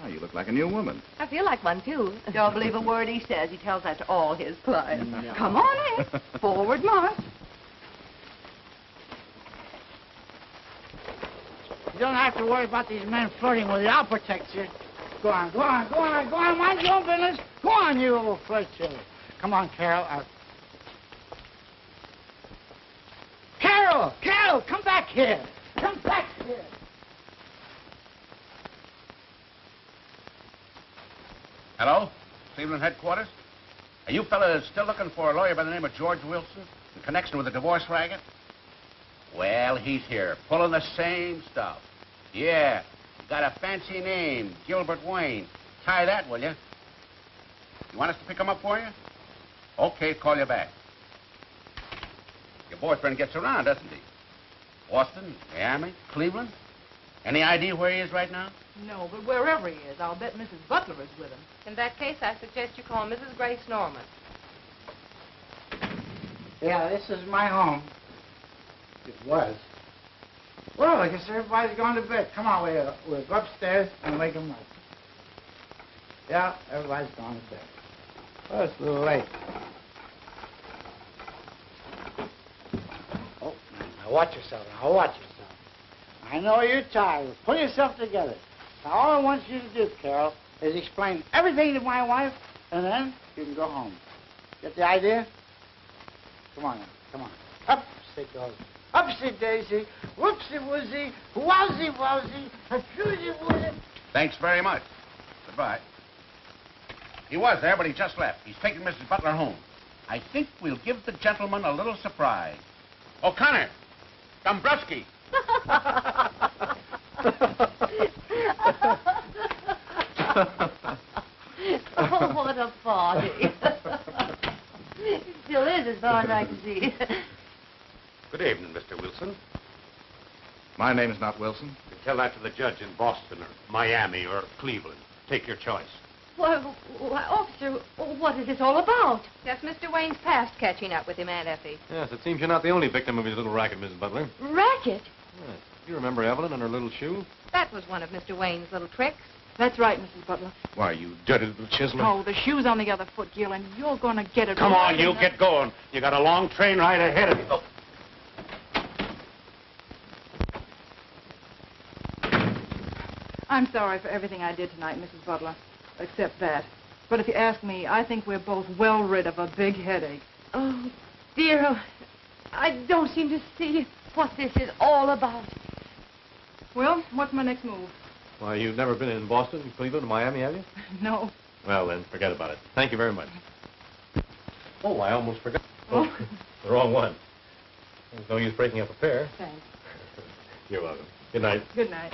Oh, you look like a new woman. I feel like one, too. Don't believe a word he says. He tells that to all his clients. No. Come on in. Forward march. You don't have to worry about these men flirting with you. I'll protect you. Go on, go on, go on, go on. Mind your own business. Go on, you little flirt you. Come on, Carol. Carol, come back here. Come back here. Hello? Cleveland headquarters? Are you fellas still looking for a lawyer by the name of George Wilson in connection with the divorce racket? Well, he's here, pulling the same stuff. Yeah, got a fancy name, Gilbert Wayne. Try that, will you? You want us to pick him up for you? Okay, call you back. Your boyfriend gets around, doesn't he? Boston, Miami, Cleveland? Any idea where he is right now? No, but wherever he is, I'll bet Mrs. Butler is with him. In that case, I suggest you call Mrs. Grace Norman. Yeah, this is my home. It was. Well, I guess everybody's gone to bed. Come on, we'll go upstairs and wake them up. Yeah, everybody's gone to bed. Well, it's a little late. Oh, now watch yourself. Now watch yourself. I know you're tired. Pull yourself together. Now, all I want you to do, Carol, is explain everything to my wife, and then you can go home. Get the idea? Come on now. Come on. Up, stick goes. Upsy daisy, whoopsie woozy, wowsy wowsy, a woozy. Thanks very much. Goodbye. He was there, but he just left. He's taking Mrs. Butler home. I think we'll give the gentleman a little surprise. O'Connor, Dombrowski. Oh, what a party. It still is, as far as I can see. Good evening, Mr. Wilson. My name is not Wilson. You tell that to the judge in Boston or Miami or Cleveland. Take your choice. Why, officer, what is this all about? Just Mr. Wayne's past catching up with him, Aunt Effie. Yes, it seems you're not the only victim of his little racket, Mrs. Butler. Racket? Yes. You remember Evelyn and her little shoe? That was one of Mr. Wayne's little tricks. That's right, Mrs. Butler. Why, you dirty little chiseler. Oh, the shoe's on the other foot, Gil, and you're going to get it. Come right on, you in the- get going. You got a long train ride ahead of you. Oh. I'm sorry for everything I did tonight, Mrs. Butler, except that. But if you ask me, I think we're both well rid of a big headache. Oh, dear, I don't seem to see what this is all about. Well, what's my next move? Why, you've never been in Boston, Cleveland, or Miami, have you? No. Well, then, forget about it. Thank you very much. Oh, I almost forgot. Oh. The wrong one. There's no use breaking up a pair. Thanks. You're welcome. Good night. Good night.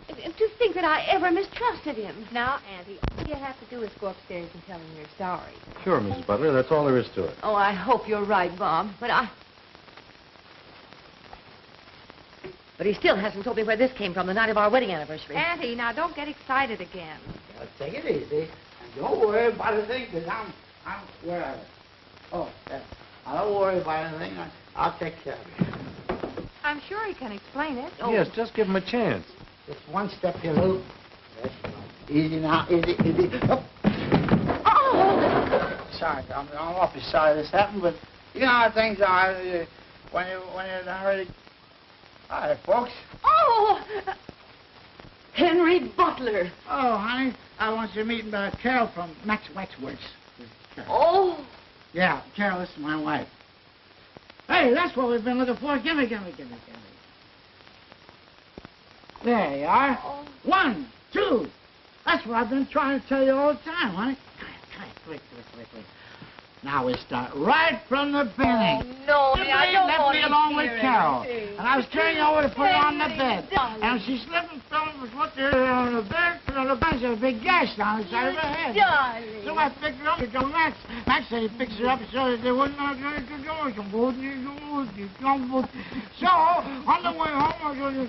To think that I ever mistrusted him. Now, Auntie, all you have to do is go upstairs and tell him you're sorry. Sure, Mrs. Butler. That's all there is to it. Oh, I hope you're right, Bob. But he still hasn't told me where this came from the night of our wedding anniversary. Auntie, now don't get excited again. Now, take it easy. Don't worry about a thing, because I'm where are they? Oh, yeah. I don't worry about anything. I'll take care of it. I'm sure he can explain it. Yes, just give him a chance. Just one step here, Lou. Yes. Easy now, easy, easy. Up. Oh! Sorry, I'm awfully sorry this happened, but you know how things are when you're not ready. Hi, folks. Oh! Henry Butler. Oh, honey, I want you to meet Carol from Max Waxworks. Oh! Yeah, Carol, this is my wife. Hey, that's what we've been looking for. Gimme. There you are. Oh. 1, 2. That's what I've been trying to tell you all the time, honey. Come on, quick. Now we start right from the beginning. Oh, no, I don't left want me to along hear with Carol. anything. And I was carrying her over to put her on the bed. Darling. And she slipped and fell and was put there on the bed. And on the bench, there was a big gash down the side of her head. Darling. So I picked her up to Max. Max said he fixed her up so that they wouldn't have to do it. So, on the way home, I was going to...